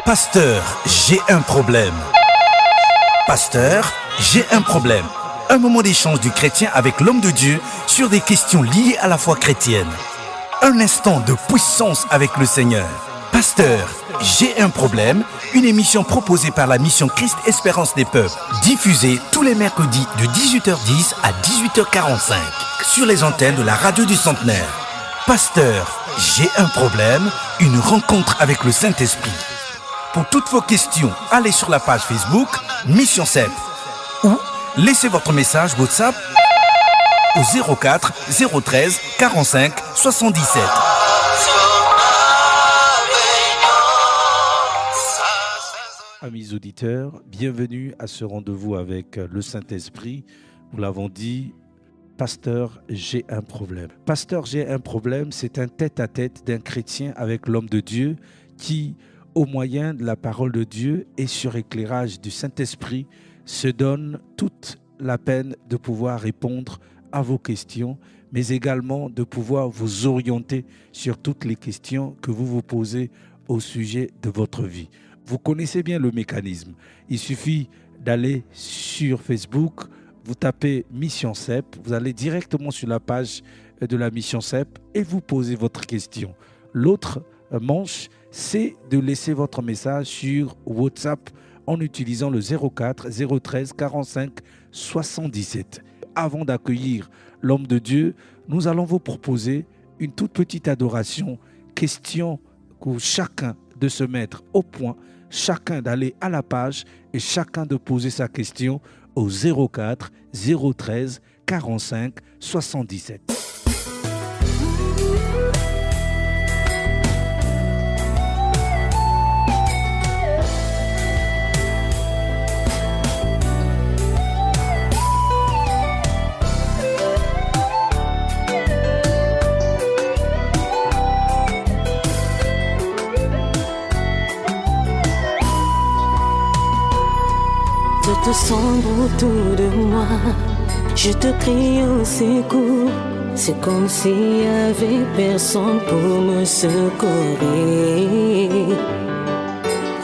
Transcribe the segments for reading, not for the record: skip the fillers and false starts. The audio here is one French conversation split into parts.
Pasteur, j'ai un problème. Pasteur, j'ai un problème. Un moment d'échange du chrétien avec l'homme de Dieu sur des questions liées à la foi chrétienne. Un instant de puissance avec le Seigneur. Pasteur, j'ai un problème. Une émission proposée par la mission Christ Espérance des Peuples. Diffusée tous les mercredis de 18h10 à 18h45 sur les antennes de la radio du Centenaire. Pasteur, j'ai un problème. Une rencontre avec le Saint-Esprit. Pour toutes vos questions, allez sur la page Facebook Mission CEP ou laissez votre message WhatsApp au 04 013 45 77. Amis auditeurs, bienvenue à ce rendez-vous avec le Saint-Esprit. Nous l'avons dit, Pasteur, j'ai un problème. Pasteur, j'ai un problème, c'est un tête-à-tête d'un chrétien avec l'homme de Dieu qui, au moyen de la parole de Dieu et sur éclairage du Saint-Esprit, se donne toute la peine de pouvoir répondre à vos questions, mais également de pouvoir vous orienter sur toutes les questions que vous vous posez au sujet de votre vie. Vous connaissez bien le mécanisme. Il suffit d'aller sur Facebook, vous tapez Mission CEP, vous allez directement sur la page de la Mission CEP et vous posez votre question. L'autre manche, c'est de laisser votre message sur WhatsApp en utilisant le 04 013 45 77. Avant d'accueillir l'homme de Dieu, nous allons vous proposer une toute petite adoration, question pour chacun de se mettre au point, chacun d'aller à la page et chacun de poser sa question au 04 013 45 77. Tout sombre autour de moi, je te crie au secours. C'est comme s'il n'y avait personne pour me secourir.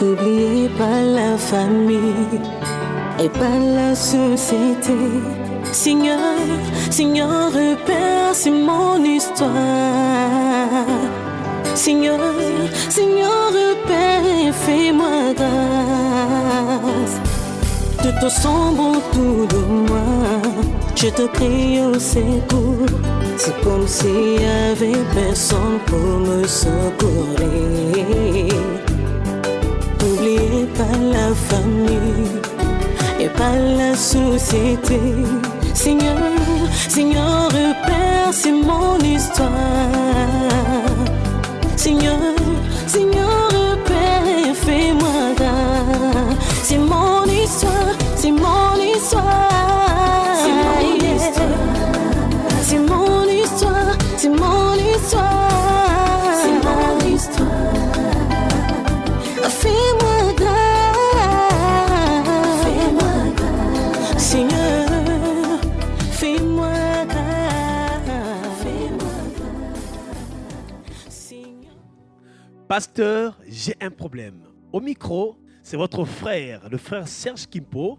Oublié par la famille et par la société. Seigneur, Seigneur, Père, c'est mon histoire. Seigneur, Seigneur, Père, fais-moi grâce. Tout sombre autour de moi, je te crie au secours. C'est comme s'il n'y avait personne pour me secourir. Oublié par la famille et par la société. Seigneur, Seigneur, Père, c'est mon histoire. Seigneur, Seigneur, Père, fais-moi grâce. C'est mon histoire. C'est mon histoire, c'est mon histoire, c'est mon histoire, c'est mon histoire, c'est mon histoire. Fais-moi grâce, fais-moi grâce, Seigneur, fais-moi grâce, fais-moi grâce, Seigneur. Pasteur, j'ai un problème. Au micro, c'est votre frère, le frère Serge Kimpo.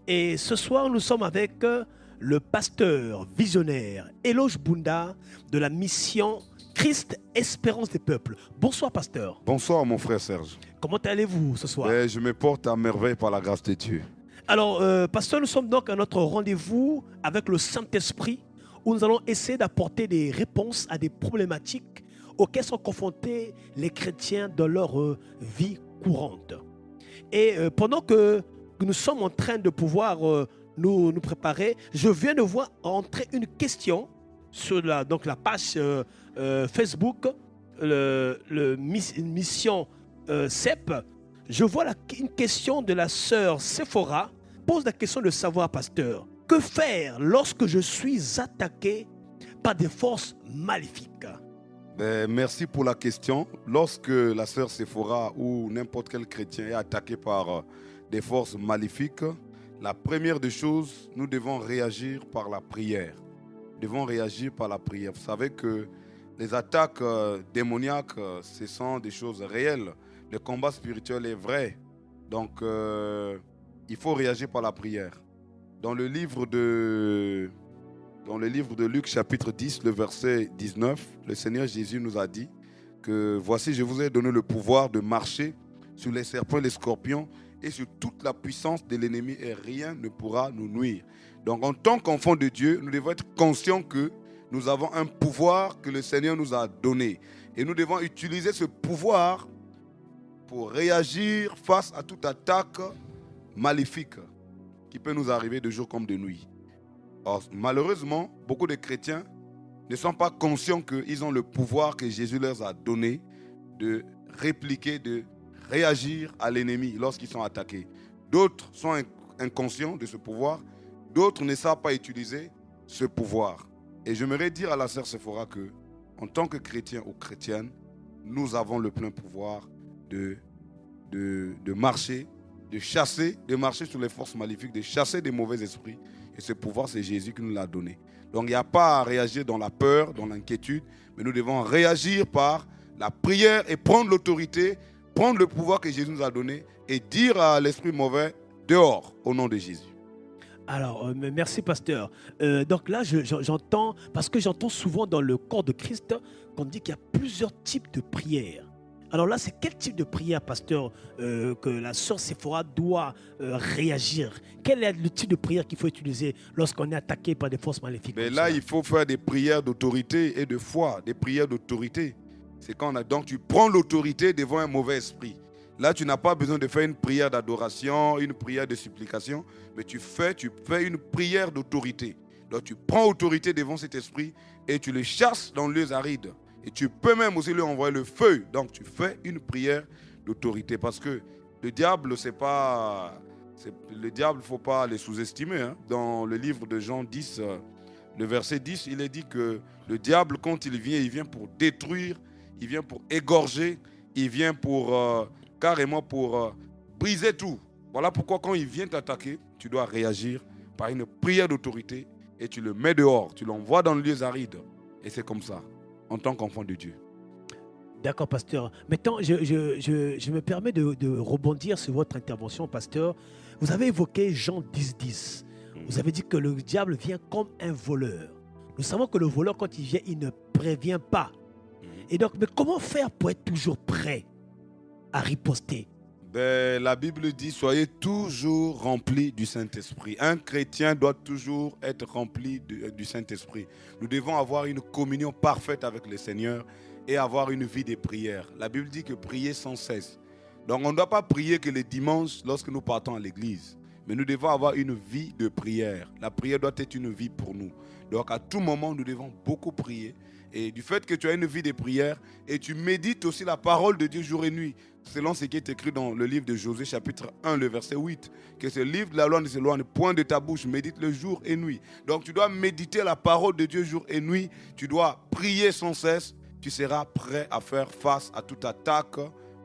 Et ce soir, nous sommes avec le pasteur visionnaire Eloge Bunda de la mission Christ Espérance des Peuples. Bonsoir, pasteur. Bonsoir, mon frère Serge. Comment allez-vous ce soir? Je me porte à merveille par la grâce de Dieu. Alors, pasteur, nous sommes donc à notre rendez-vous avec le Saint-Esprit où nous allons essayer d'apporter des réponses à des problématiques auxquelles sont confrontés les chrétiens dans leur vie courante. Et pendant que nous sommes en train de pouvoir nous préparer, je viens de voir entrer une question sur la page Facebook, mission CEP. Je vois une question de la sœur Sephora. Pose la question de savoir, pasteur, que faire lorsque je suis attaqué par des forces maléfiques? Merci pour la question. Lorsque la sœur Sephora ou n'importe quel chrétien est attaqué par des forces maléfiques, La première des choses, nous devons réagir par la prière. Nous devons réagir par la prière. Vous savez que les attaques démoniaques, ce sont des choses réelles. Le combat spirituel est vrai. Donc, il faut réagir par la prière. Dans le livre de Luc, chapitre 10, le verset 19, le Seigneur Jésus nous a dit que « Voici, je vous ai donné le pouvoir de marcher sur les serpents et les scorpions et sur toute la puissance de l'ennemi et rien ne pourra nous nuire. » Donc, en tant qu'enfants de Dieu, nous devons être conscients que nous avons un pouvoir que le Seigneur nous a donné. Et nous devons utiliser ce pouvoir pour réagir face à toute attaque maléfique qui peut nous arriver de jour comme de nuit. Or, malheureusement, beaucoup de chrétiens ne sont pas conscients qu'ils ont le pouvoir que Jésus leur a donné de répliquer, de réagir à l'ennemi lorsqu'ils sont attaqués. D'autres sont inconscients de ce pouvoir, d'autres ne savent pas utiliser ce pouvoir. Et j'aimerais dire à la sœur Sephora que, en tant que chrétien ou chrétienne, nous avons le plein pouvoir de marcher, de marcher sur les forces maléfiques, de chasser des mauvais esprits. Et ce pouvoir, c'est Jésus qui nous l'a donné. Donc, il n'y a pas à réagir dans la peur, dans l'inquiétude, mais nous devons réagir par la prière et prendre l'autorité, prendre le pouvoir que Jésus nous a donné et dire à l'esprit mauvais, dehors, au nom de Jésus. Alors, merci, pasteur. Donc là, j'entends, parce que j'entends souvent dans le corps de Christ qu'on dit qu'il y a plusieurs types de prières. Alors là, c'est quel type de prière, pasteur, que la sœur Sephora doit réagir? Quel est le type de prière qu'il faut utiliser lorsqu'on est attaqué par des forces maléfiques? Mais là, il faut faire des prières d'autorité et de foi, des prières d'autorité. C'est quand donc tu prends l'autorité devant un mauvais esprit. Là, tu n'as pas besoin de faire une prière d'adoration, une prière de supplication, mais tu fais une prière d'autorité. Donc tu prends autorité devant cet esprit et tu le chasses dans les lieux arides. Et tu peux même aussi lui envoyer le feu. Donc tu fais une prière d'autorité. Parce que le diable, le diable, il ne faut pas le sous-estimer. Hein. Dans le livre de Jean 10, le verset 10, il est dit que le diable, quand il vient pour détruire, il vient pour égorger, il vient pour carrément pour briser tout. Voilà pourquoi quand il vient t'attaquer, tu dois réagir par une prière d'autorité et tu le mets dehors, tu l'envoies dans les lieux arides. Et c'est comme ça, en tant qu'enfant de Dieu. D'accord, pasteur. Maintenant, je me permets de rebondir sur votre intervention, pasteur. Vous avez évoqué Jean 10, 10. Vous avez dit que le diable vient comme un voleur. Nous savons que le voleur, quand il vient, il ne prévient pas. Et donc, mais comment faire pour être toujours prêt à riposter? La Bible dit, soyez toujours remplis du Saint-Esprit. Un chrétien doit toujours être rempli du Saint-Esprit. Nous devons avoir une communion parfaite avec le Seigneur et avoir une vie de prière. La Bible dit que prier sans cesse. Donc on ne doit pas prier que les dimanches lorsque nous partons à l'église. Mais nous devons avoir une vie de prière. La prière doit être une vie pour nous. Donc à tout moment, nous devons beaucoup prier. Et du fait que tu as une vie de prière et tu médites aussi la parole de Dieu jour et nuit, selon ce qui est écrit dans le livre de Josué, chapitre 1, le verset 8, que ce livre de la loi ne s'éloigne point de ta bouche, médite le jour et nuit. Donc tu dois méditer la parole de Dieu jour et nuit, tu dois prier sans cesse, tu seras prêt à faire face à toute attaque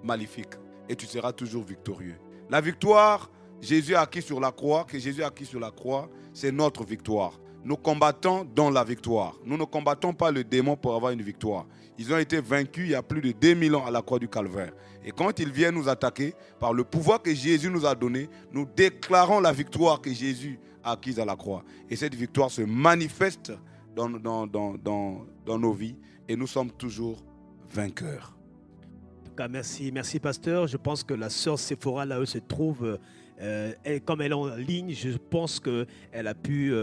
maléfique et tu seras toujours victorieux. La victoire, Jésus a acquis sur la croix, c'est notre victoire. Nous combattons dans la victoire. Nous ne combattons pas le démon pour avoir une victoire. Ils ont été vaincus il y a plus de 2000 ans à la croix du Calvaire. Et quand ils viennent nous attaquer, par le pouvoir que Jésus nous a donné, nous déclarons la victoire que Jésus a acquise à la croix. Et cette victoire se manifeste dans nos vies et nous sommes toujours vainqueurs. En tout cas, merci pasteur. Je pense que la sœur Sephora, là où elle se trouve, comme elle est en ligne, je pense qu'elle a pu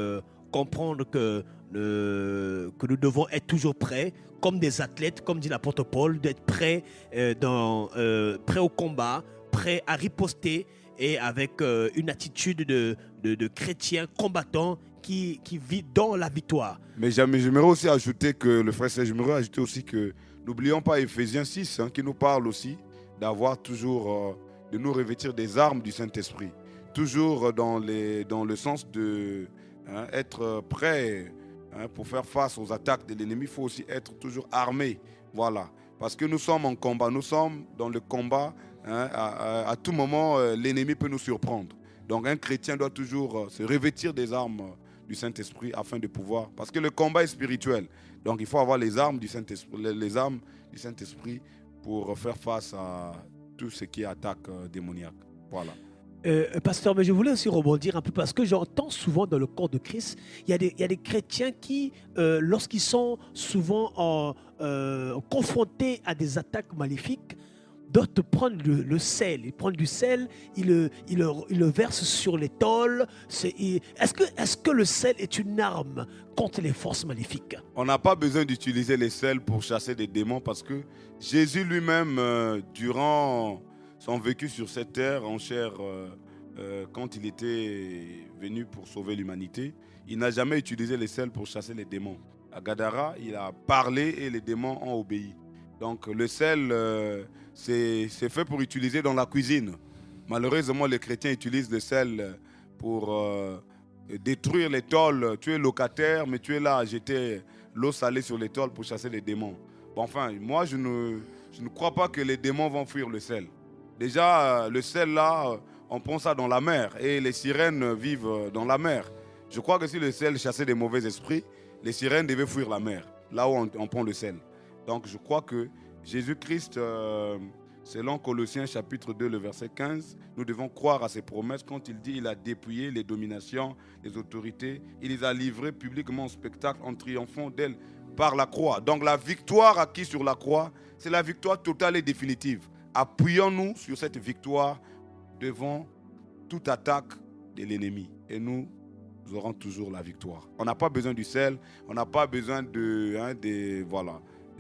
comprendre que nous devons être toujours prêts, comme des athlètes, comme dit l'apôtre Paul, d'être prêts, prêts au combat, prêts à riposter et avec une attitude de chrétien combattant qui vit dans la victoire. Mais j'aimerais aussi ajouter que, le frère Serge, j'aimerais ajouter aussi que n'oublions pas Éphésiens 6, qui nous parle aussi d'avoir toujours, de nous revêtir des armes du Saint-Esprit. Toujours dans le sens de être prêt pour faire face aux attaques de l'ennemi. Il faut aussi être toujours armé. Voilà. Parce que nous sommes en combat. Nous sommes dans le combat. À tout moment, l'ennemi peut nous surprendre. Donc un chrétien doit toujours se revêtir des armes du Saint-Esprit afin de pouvoir... Parce que le combat est spirituel. Donc il faut avoir les armes du Saint-Esprit, les armes du Saint-Esprit pour faire face à tout ce qui est attaque démoniaque. Voilà. Pasteur, mais je voulais aussi rebondir un peu parce que j'entends souvent dans le corps de Christ, il y a des chrétiens qui, lorsqu'ils sont souvent confrontés à des attaques maléfiques, doivent prendre le sel. Ils prennent du sel, ils le versent sur les tôles. Est-ce que le sel est une arme contre les forces maléfiques? On n'a pas besoin d'utiliser les sels pour chasser des démons parce que Jésus lui-même, durant son vécu sur cette terre en chair, quand il était venu pour sauver l'humanité, il n'a jamais utilisé les sels pour chasser les démons. À Gadara, il a parlé et les démons ont obéi. Donc le sel, c'est fait pour utiliser dans la cuisine. Malheureusement, les chrétiens utilisent le sel pour détruire les tôles. Tu es locataire, mais tu es là à jeter l'eau salée sur les tôles pour chasser les démons. Bon, enfin, moi, je ne crois pas que les démons vont fuir le sel. Déjà, le sel, là, on prend ça dans la mer et les sirènes vivent dans la mer. Je crois que si le sel chassait des mauvais esprits, les sirènes devaient fuir la mer, là où on prend le sel. Donc, je crois que Jésus-Christ, selon Colossiens chapitre 2, le verset 15, nous devons croire à ses promesses quand il dit qu'il a dépouillé les dominations, les autorités, il les a livrées publiquement au spectacle en triomphant d'elles par la croix. Donc, la victoire acquise sur la croix, c'est la victoire totale et définitive. Appuyons-nous sur cette victoire devant toute attaque de l'ennemi. Et nous aurons toujours la victoire. On n'a pas besoin du sel, on n'a pas besoin de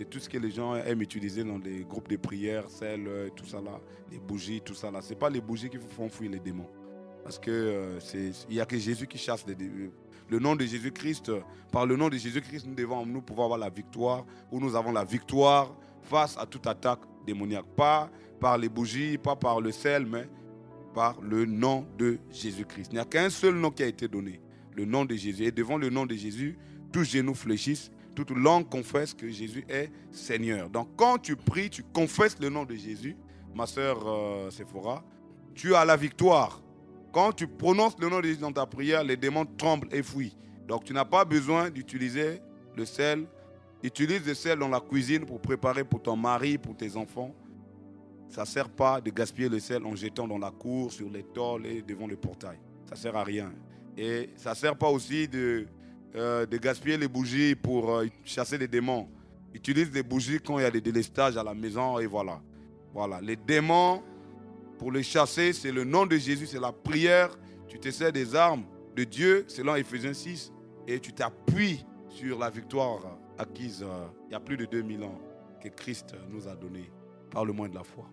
tout ce que les gens aiment utiliser dans les groupes de prière, sel, tout ça là, les bougies, tout ça là. Ce n'est pas les bougies qui font fuir les démons. Parce qu'il n'y a que Jésus qui chasse les démons. Le nom de Jésus-Christ, par le nom de Jésus-Christ, nous devons pouvoir avoir la victoire, où nous avons la victoire face à toute attaque démoniaque. Pas par les bougies, pas par le sel, mais par le nom de Jésus-Christ. Il n'y a qu'un seul nom qui a été donné, le nom de Jésus. Et devant le nom de Jésus, tous genoux fléchissent, toute langue confesse que Jésus est Seigneur. Donc quand tu pries, tu confesses le nom de Jésus, ma sœur Sephora, tu as la victoire. Quand tu prononces le nom de Jésus dans ta prière, les démons tremblent et fuient. Donc tu n'as pas besoin d'utiliser le sel. Utilise le sel dans la cuisine pour préparer pour ton mari, pour tes enfants. Ça ne sert pas de gaspiller le sel en jetant dans la cour, sur les tôles et devant le portail. Ça ne sert à rien. Et ça ne sert pas aussi de gaspiller les bougies pour chasser les démons. Utilise les bougies quand il y a des délestages à la maison et voilà. Voilà. Les démons, pour les chasser, c'est le nom de Jésus, c'est la prière. Tu te sers des armes de Dieu, selon Éphésiens 6, et tu t'appuies sur la victoire acquise il y a plus de 2000 ans que Christ nous a donnée par le moyen de la foi.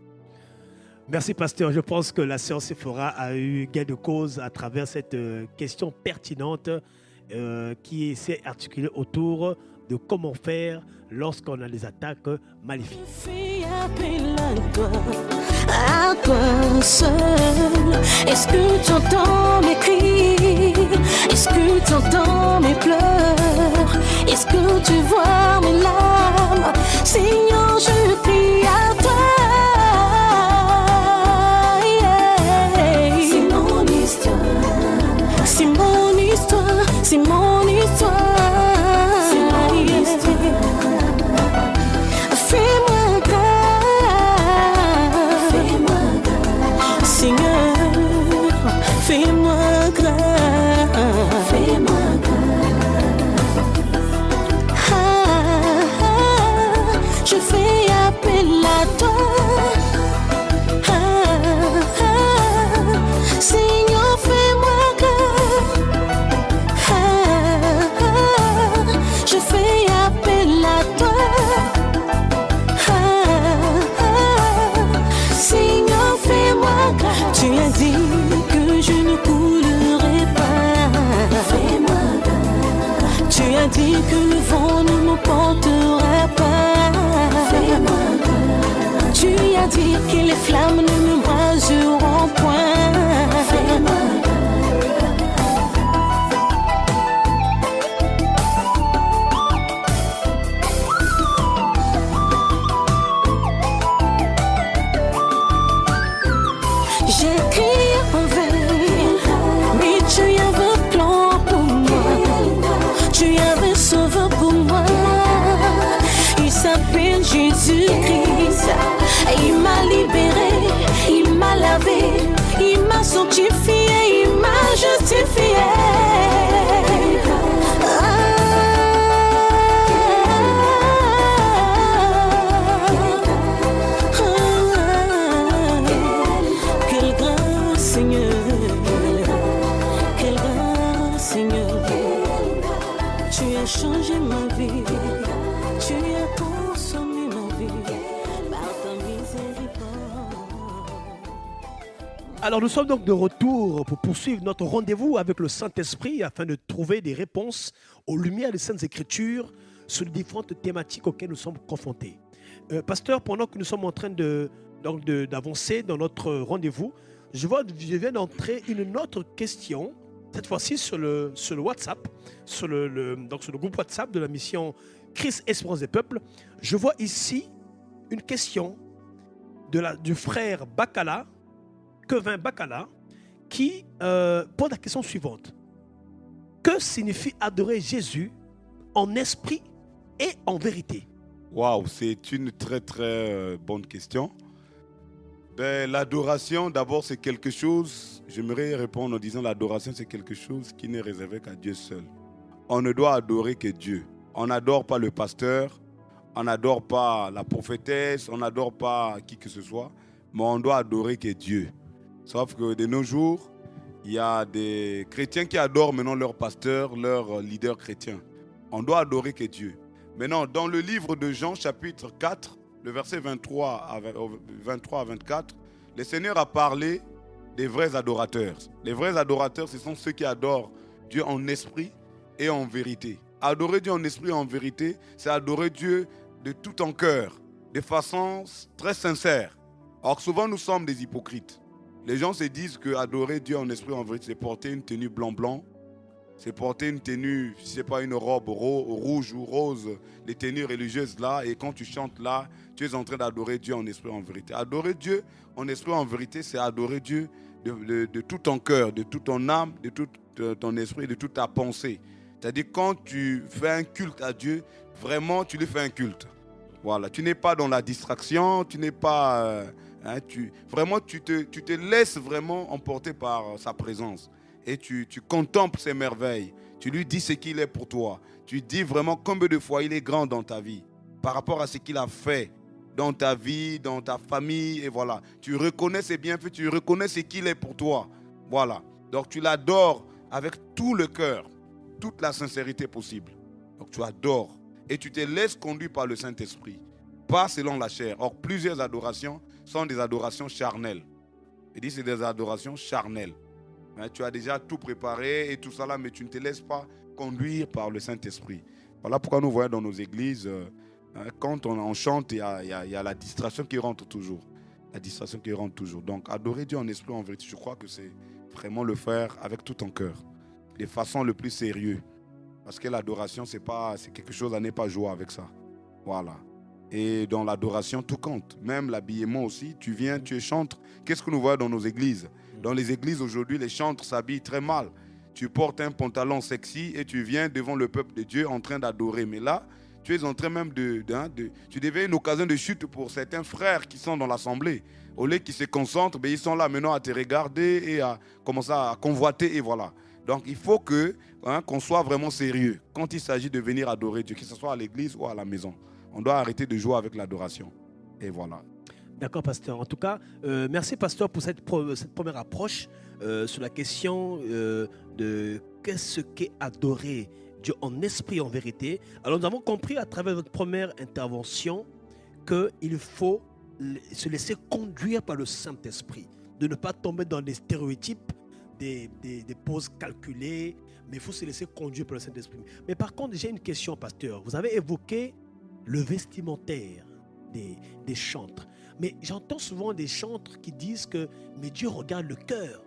Merci, pasteur. Je pense que la sœur Sephora a eu gain de cause à travers cette question pertinente qui s'est articulée autour de comment faire lorsqu'on a des attaques maléfiques. Je fais appel à toi seul. Est-ce que tu entends mes cris? Est-ce que tu entends mes pleurs? Est-ce que tu vois mes larmes? Seigneur, je prie à toi. C'est mon histoire. C'est mon histoire. C'est mon histoire. Fais-moi grâce. Fais-moi grâce. Seigneur, fais-moi grâce. Fais-moi grâce. Je fais appel à toi. Seigneur, fais-moi grâce. Je fais appel à toi. Seigneur, fais-moi grâce. Tu as dit que je ne coulerai pas. Fais-moi grâce. Tu as dit que le vent ne me portera pas. Fais-moi grâce. Tu as dit que les flammes ne me raseront point. Fais-moi j'ai crié en vain, sanctifié, il m'a justifié. Quel grand Seigneur, quel grand Seigneur, tu as changé ma vie, tu as consommé ma vie par ta miséricorde. Alors nous sommes donc de retour pour poursuivre notre rendez-vous avec le Saint-Esprit afin de trouver des réponses aux lumières des Saintes Écritures sur les différentes thématiques auxquelles nous sommes confrontés. Pasteur, pendant que nous sommes en train d'avancer dans notre rendez-vous, je viens d'entrer une autre question, cette fois-ci sur le WhatsApp, sur le groupe WhatsApp de la mission Christ Espérance des Peuples. Je vois ici une question du frère Bakala, Kevin Bakala, qui pose la question suivante. Que signifie adorer Jésus en esprit et en vérité? Waouh, c'est une très très bonne question. L'adoration, d'abord, c'est quelque chose, j'aimerais répondre en disant l'adoration, c'est quelque chose qui n'est réservé qu'à Dieu seul. On ne doit adorer que Dieu. On n'adore pas le pasteur, on n'adore pas la prophétesse, on n'adore pas qui que ce soit, mais on doit adorer que Dieu. Sauf que de nos jours, il y a des chrétiens qui adorent maintenant leur pasteur, leur leader chrétien. On doit adorer que Dieu. Maintenant, dans le livre de Jean, chapitre 4, le verset 23 à 24, le Seigneur a parlé des vrais adorateurs. Les vrais adorateurs, ce sont ceux qui adorent Dieu en esprit et en vérité. Adorer Dieu en esprit et en vérité, c'est adorer Dieu de tout ton cœur, de façon très sincère. Or, souvent, nous sommes des hypocrites. Les gens se disent que adorer Dieu en esprit et en vérité, c'est porter une tenue blanc-blanc, c'est porter une tenue, je ne sais pas, une robe rouge ou rose, les tenues religieuses là, et quand tu chantes là, tu es en train d'adorer Dieu en esprit et en vérité. Adorer Dieu en esprit et en vérité, c'est adorer Dieu de tout ton cœur, de toute ton âme, de tout ton esprit, de toute ta pensée. C'est-à-dire quand tu fais un culte à Dieu, vraiment tu lui fais un culte. Voilà, tu n'es pas dans la distraction, tu n'es pas... vraiment, tu te laisses vraiment emporter par sa présence. Et tu contemples ses merveilles. Tu lui dis ce qu'il est pour toi. Tu dis vraiment combien de fois il est grand dans ta vie. Par rapport à ce qu'il a fait dans ta vie, dans ta famille. Et voilà. Tu reconnais ses bienfaits. Tu reconnais ce qu'il est pour toi. Voilà. Donc tu l'adores avec tout le cœur. Toute la sincérité possible. Donc tu adores. Et tu te laisses conduire par le Saint-Esprit. Pas selon la chair. Or, plusieurs adorations sont des adorations charnelles. Il dit c'est des adorations charnelles. Tu as déjà tout préparé et tout ça là, mais tu ne te laisses pas conduire par le Saint-Esprit. Voilà pourquoi nous voyons dans nos églises, quand on chante, il y a la distraction qui rentre toujours. La distraction qui rentre toujours. Donc, adorer Dieu en esprit, en vérité, je crois que c'est vraiment le faire avec tout ton cœur. De façon le plus sérieux. Parce que l'adoration, c'est quelque chose à ne pas jouer avec ça. Voilà. Et dans l'adoration, tout compte. Même l'habillement aussi. Tu viens, tu chantes. Qu'est-ce que nous voyons dans nos églises? Dans les églises aujourd'hui, les chantres s'habillent très mal. Tu portes un pantalon sexy et tu viens devant le peuple de Dieu en train d'adorer. Mais là, tu es en train même tu deviens une occasion de chute pour certains frères qui sont dans l'assemblée. Au lieu qu'ils se concentrent, ils sont là maintenant à te regarder et à commencer à convoiter et voilà. Donc il faut qu'on soit vraiment sérieux quand il s'agit de venir adorer Dieu, que ce soit à l'église ou à la maison. On doit arrêter de jouer avec l'adoration. Et voilà. D'accord, pasteur. En tout cas, merci, pasteur, pour cette première approche sur la question de qu'est-ce qu'est adorer Dieu en esprit et en vérité. Alors, nous avons compris à travers votre première intervention qu'il faut se laisser conduire par le Saint-Esprit, de ne pas tomber dans des stéréotypes, des poses calculées, mais il faut se laisser conduire par le Saint-Esprit. Mais par contre, j'ai une question, pasteur. Vous avez évoqué le vestimentaire des chantres. Mais j'entends souvent des chantres qui disent que mais Dieu regarde le cœur.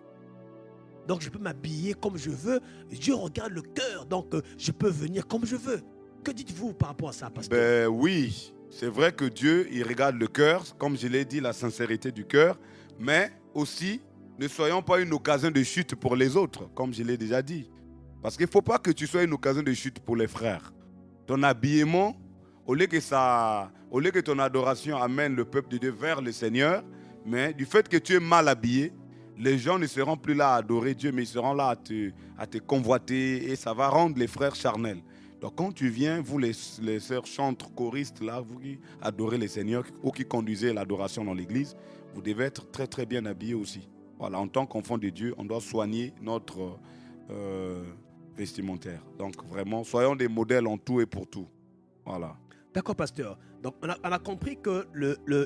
Donc je peux m'habiller comme je veux. Dieu regarde le cœur. Donc je peux venir comme je veux. Que dites-vous par rapport à ça, pasteur? Oui, c'est vrai que Dieu, il regarde le cœur, comme je l'ai dit, la sincérité du cœur. Mais aussi, ne soyons pas une occasion de chute pour les autres, comme je l'ai déjà dit. Parce qu'il ne faut pas que tu sois une occasion de chute pour les frères. Ton habillement, au lieu que ton adoration amène le peuple de Dieu vers le Seigneur, mais du fait que tu es mal habillé, les gens ne seront plus là à adorer Dieu, mais ils seront là à te convoiter et ça va rendre les frères charnels. Donc quand tu viens, vous les sœurs chantres, choristes, là, vous qui adorez les seigneurs ou qui conduisez l'adoration dans l'église, vous devez être très très bien habillés aussi. Voilà, en tant qu'enfant de Dieu, on doit soigner notre vestimentaire. Donc vraiment, soyons des modèles en tout et pour tout. Voilà. D'accord, pasteur. Donc on a compris que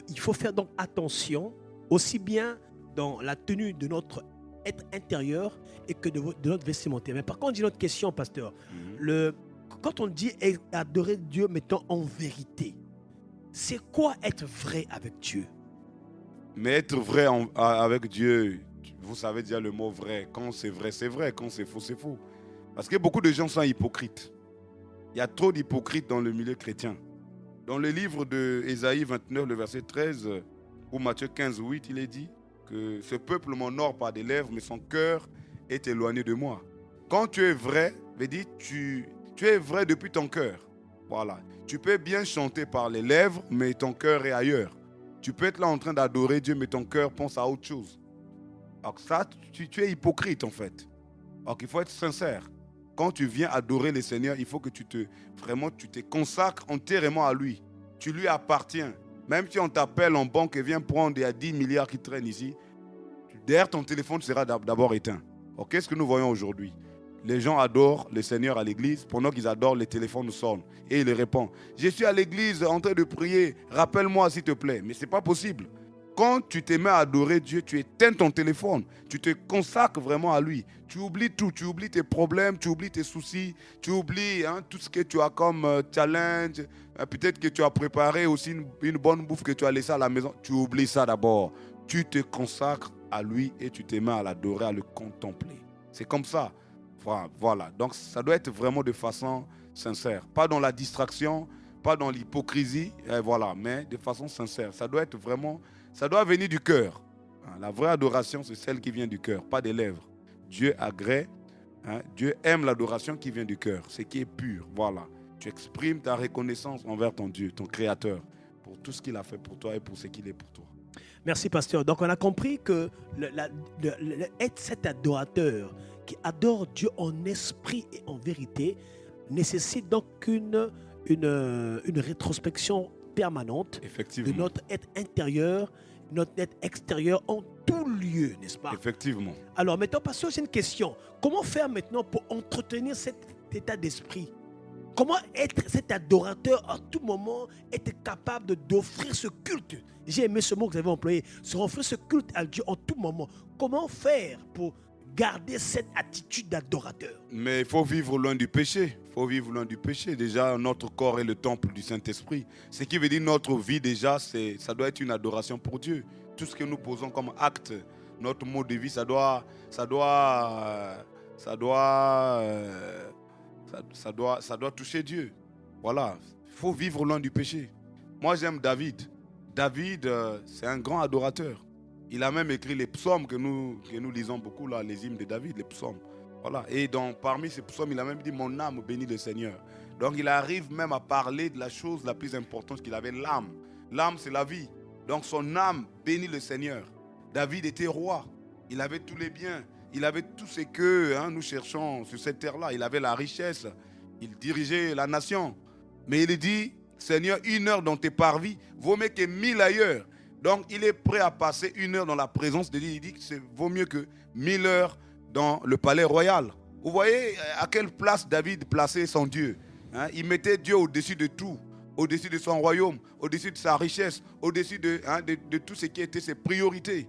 il faut faire donc attention aussi bien dans la tenue de notre être intérieur et que de notre vestimentaire. Mais par contre, j'ai une autre question, pasteur. Quand on dit adorer Dieu, mettons en vérité, c'est quoi être vrai avec Dieu? Mais être vrai avec Dieu, vous savez déjà le mot vrai. Quand c'est vrai, c'est vrai. Quand c'est faux, c'est faux. Parce que beaucoup de gens sont hypocrites. Il y a trop d'hypocrites dans le milieu chrétien. Dans le livre de Ésaïe 29, le verset 13, ou Matthieu 15, 8, il est dit que ce peuple m'honore par des lèvres, mais son cœur est éloigné de moi. Quand tu es vrai, veut dire tu es vrai depuis ton cœur. Voilà. Tu peux bien chanter par les lèvres, mais ton cœur est ailleurs. Tu peux être là en train d'adorer Dieu, mais ton cœur pense à autre chose. Alors ça, tu es hypocrite en fait. Alors qu'il faut être sincère. Quand tu viens adorer le Seigneur, il faut que tu te consacres entièrement à lui. Tu lui appartiens. Même si on t'appelle en banque et vient prendre, il y a 10 milliards qui traînent ici, derrière ton téléphone sera d'abord éteint. Alors, qu'est-ce que nous voyons aujourd'hui? Les gens adorent le Seigneur à l'église, pendant qu'ils adorent, les téléphones sonnent. Et il répond, je suis à l'église en train de prier, rappelle-moi s'il te plaît. Mais ce n'est pas possible. Quand tu te mets à adorer Dieu, tu éteins ton téléphone, tu te consacres vraiment à lui. Tu oublies tout, tu oublies tes problèmes, tu oublies tes soucis, tu oublies tout ce que tu as comme challenge. Peut-être que tu as préparé aussi une bonne bouffe que tu as laissée à la maison. Tu oublies ça d'abord. Tu te consacres à lui et tu te mets à l'adorer, à le contempler. C'est comme ça. Voilà. Donc ça doit être vraiment de façon sincère. Pas dans la distraction, pas dans l'hypocrisie, voilà, mais de façon sincère. Ça doit être vraiment... Ça doit venir du cœur. La vraie adoration, c'est celle qui vient du cœur, pas des lèvres. Dieu agrée, Dieu aime l'adoration qui vient du cœur, ce qui est pur. Voilà. Tu exprimes ta reconnaissance envers ton Dieu, ton Créateur, pour tout ce qu'il a fait pour toi et pour ce qu'il est pour toi. Merci, pasteur. Donc, on a compris que être cet adorateur qui adore Dieu en esprit et en vérité nécessite donc une rétrospection permanente de notre être intérieur, notre être extérieur en tout lieu, n'est-ce pas? Effectivement. Alors maintenant, pasteur, c'est une question. Comment faire maintenant pour entretenir cet état d'esprit? Comment être cet adorateur à tout moment, être capable d'offrir ce culte? J'ai aimé ce mot que vous avez employé, offrir ce culte à Dieu en tout moment. Comment faire pour garder cette attitude d'adorateur? Mais il faut vivre loin du péché. Il faut vivre loin du péché. Déjà, notre corps est le temple du Saint-Esprit. Ce qui veut dire notre vie, déjà, ça doit être une adoration pour Dieu. Tout ce que nous posons comme acte, notre mode de vie, ça doit toucher Dieu. Voilà. Il faut vivre loin du péché. Moi, j'aime David. David, c'est un grand adorateur. Il a même écrit les psaumes que nous lisons beaucoup, là, les hymnes de David, les psaumes. Voilà. Et parmi ces psaumes, il a même dit « Mon âme bénit le Seigneur ». Donc, il arrive même à parler de la chose la plus importante qu'il avait, l'âme. L'âme, c'est la vie. Donc, son âme bénit le Seigneur. David était roi. Il avait tous les biens. Il avait tout ce que nous cherchons sur cette terre-là. Il avait la richesse. Il dirigeait la nation. Mais il dit « Seigneur, 1 heure dans tes parvis vaut mieux que 1000 ailleurs ». Donc, il est prêt à passer 1 heure dans la présence de Dieu. Il dit que c'est vaut mieux que 1000 heures dans le palais royal. Vous voyez à quelle place David plaçait son Dieu. Il mettait Dieu au-dessus de tout, au-dessus de son royaume, au-dessus de sa richesse, au-dessus de tout ce qui était ses priorités.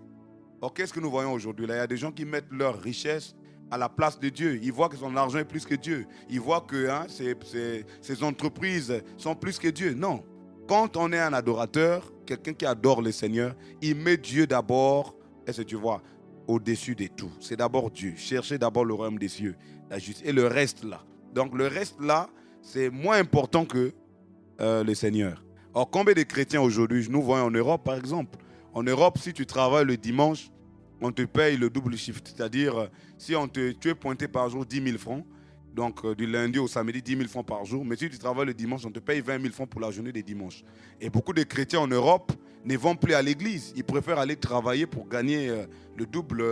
Alors, qu'est-ce que nous voyons aujourd'hui? Là, il y a des gens qui mettent leur richesse à la place de Dieu. Ils voient que son argent est plus que Dieu. Ils voient que ses entreprises sont plus que Dieu. Non. Quand on est un adorateur, quelqu'un qui adore le Seigneur, il met Dieu d'abord, est-ce que tu vois, au-dessus de tout. C'est d'abord Dieu. Cherchez d'abord le royaume des cieux, la justice, et le reste là. Donc le reste là, c'est moins important que le Seigneur. Or, combien de chrétiens aujourd'hui, nous voyons en Europe par exemple, en Europe, si tu travailles le dimanche, on te paye le double shift. C'est-à-dire, si tu es pointé par jour 10 000 francs, donc du lundi au samedi, 10 000 francs par jour. Mais si tu travailles le dimanche, on te paye 20 000 francs pour la journée des dimanches. Et beaucoup de chrétiens en Europe ne vont plus à l'église. Ils préfèrent aller travailler pour gagner le double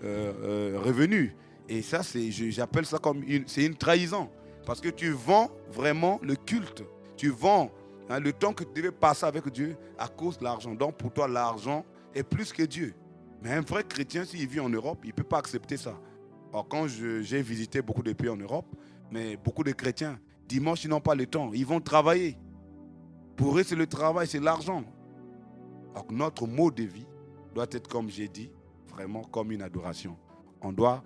revenu. Et ça, j'appelle ça comme c'est une trahison. Parce que tu vends vraiment le culte. Tu vends le temps que tu devais passer avec Dieu à cause de l'argent. Donc pour toi, l'argent est plus que Dieu. Mais un vrai chrétien, s'il vit en Europe, il ne peut pas accepter ça. Alors quand j'ai visité beaucoup de pays en Europe, mais beaucoup de chrétiens, dimanche, ils n'ont pas le temps. Ils vont travailler. Pour eux, c'est le travail, c'est l'argent. Donc notre mode de vie doit être, comme j'ai dit, vraiment comme une adoration. On doit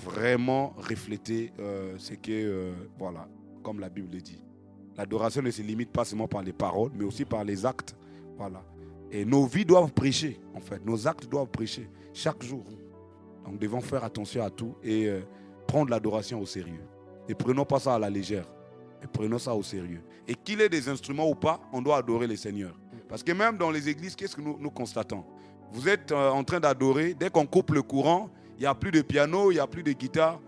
vraiment refléter ce que, voilà, comme la Bible le dit. L'adoration ne se limite pas seulement par les paroles, mais aussi par les actes. Voilà. Et nos vies doivent prêcher, en fait. Nos actes doivent prêcher chaque jour. Donc nous devons faire attention à tout et prendre l'adoration au sérieux. Ne prenons pas ça à la légère. Et prenons ça au sérieux. Et qu'il ait des instruments ou pas, on doit adorer le Seigneur. Parce que même dans les églises, qu'est-ce que nous constatons? Vous êtes en train d'adorer, dès qu'on coupe le courant, il n'y a plus de piano, il n'y a plus de guitare.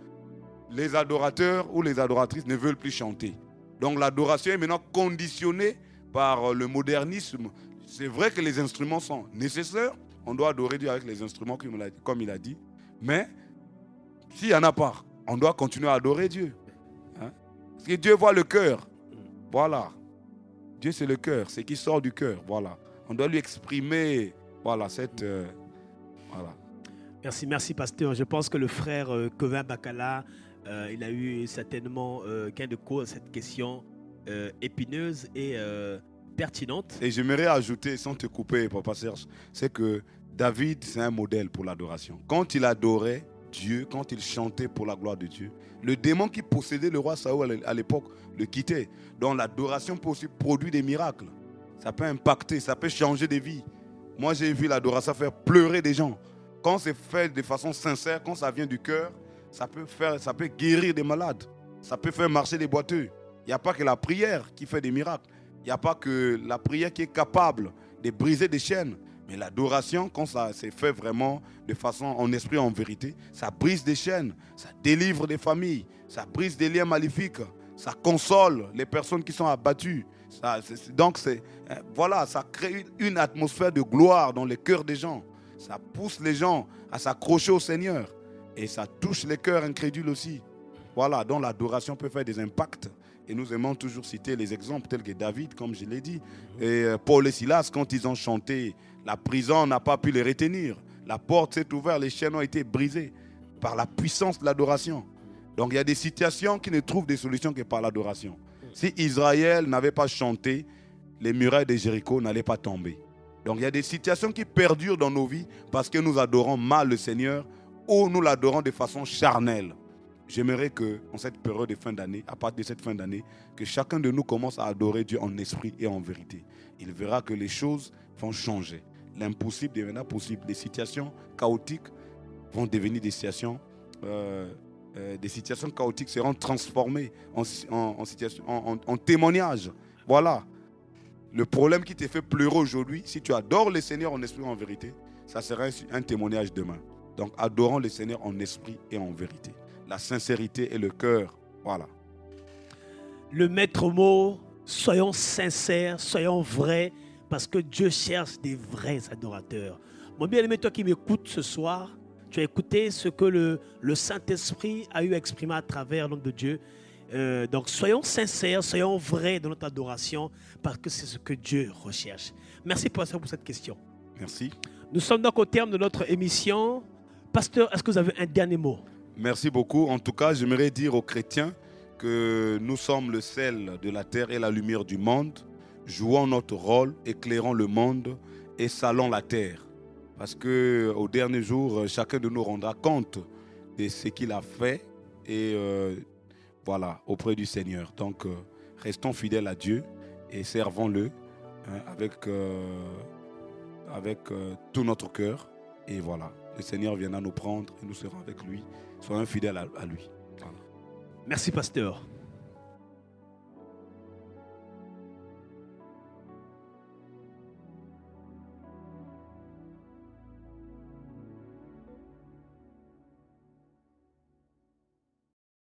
Les adorateurs ou les adoratrices ne veulent plus chanter. Donc l'adoration est maintenant conditionnée par le modernisme. C'est vrai que les instruments sont nécessaires. On doit adorer Dieu avec les instruments, comme il a dit. Mais s'il n'y en a pas, on doit continuer à adorer Dieu. Hein? Parce que Dieu voit le cœur. Voilà. Dieu, c'est le cœur, c'est qui sort du cœur. Voilà. On doit lui exprimer, voilà, cette... voilà. Merci, pasteur. Je pense que le frère Kevin Bakala, il a eu certainement gain de cause à cette question épineuse et pertinente. Et j'aimerais ajouter, sans te couper, Papa Serge, c'est que David, c'est un modèle pour l'adoration. Quand il adorait Dieu, quand il chantait pour la gloire de Dieu, le démon qui possédait le roi Saül à l'époque le quittait. Donc l'adoration peut aussi produire des miracles. Ça peut impacter, ça peut changer des vies. Moi, j'ai vu l'adoration faire pleurer des gens. Quand c'est fait de façon sincère, quand ça vient du cœur, ça peut guérir des malades. Ça peut faire marcher des boiteux. Il n'y a pas que la prière qui fait des miracles. Il n'y a pas que la prière qui est capable de briser des chaînes. Mais l'adoration, quand ça s'est fait vraiment de façon en esprit, en vérité, ça brise des chaînes, ça délivre des familles, ça brise des liens maléfiques, ça console les personnes qui sont abattues. Voilà, ça crée une atmosphère de gloire dans les cœurs des gens. Ça pousse les gens à s'accrocher au Seigneur. Et ça touche les cœurs incrédules aussi. Voilà, donc l'adoration peut faire des impacts. Et nous aimons toujours citer les exemples tels que David, comme je l'ai dit. Et Paul et Silas, quand ils ont chanté, la prison n'a pas pu les retenir. La porte s'est ouverte, les chaînes ont été brisées par la puissance de l'adoration. Donc il y a des situations qui ne trouvent des solutions que par l'adoration. Si Israël n'avait pas chanté, les murailles de Jéricho n'allaient pas tomber. Donc il y a des situations qui perdurent dans nos vies parce que nous adorons mal le Seigneur ou nous l'adorons de façon charnelle. J'aimerais qu'en cette période de fin d'année, à partir de cette fin d'année, que chacun de nous commence à adorer Dieu en esprit et en vérité. Il verra que les choses vont changer. L'impossible deviendra possible. Les situations chaotiques vont devenir des situations chaotiques seront transformées en témoignages. Voilà. Le problème qui te fait pleurer aujourd'hui, si tu adores le Seigneur en esprit et en vérité, ça sera un témoignage demain. Donc adorons le Seigneur en esprit et en vérité. La sincérité et le cœur, voilà. Le maître mot, soyons sincères, soyons vrais, parce que Dieu cherche des vrais adorateurs. Mon bien-aimé, toi qui m'écoutes ce soir, tu as écouté ce que le Saint-Esprit a eu à exprimer à travers l'homme de Dieu. Donc soyons sincères, soyons vrais dans notre adoration, parce que c'est ce que Dieu recherche. Merci pasteur pour cette question. Merci. Nous sommes donc au terme de notre émission. Pasteur, est-ce que vous avez un dernier mot? Merci beaucoup. En tout cas, j'aimerais dire aux chrétiens que nous sommes le sel de la terre et la lumière du monde. Jouons notre rôle, éclairons le monde et salons la terre. Parce qu'au dernier jour, chacun de nous rendra compte de ce qu'il a fait et voilà, auprès du Seigneur. Donc, restons fidèles à Dieu et servons-le avec tout notre cœur. Et voilà, le Seigneur viendra nous prendre et nous serons avec lui. Soyons fidèles à lui. Voilà. Merci, pasteur.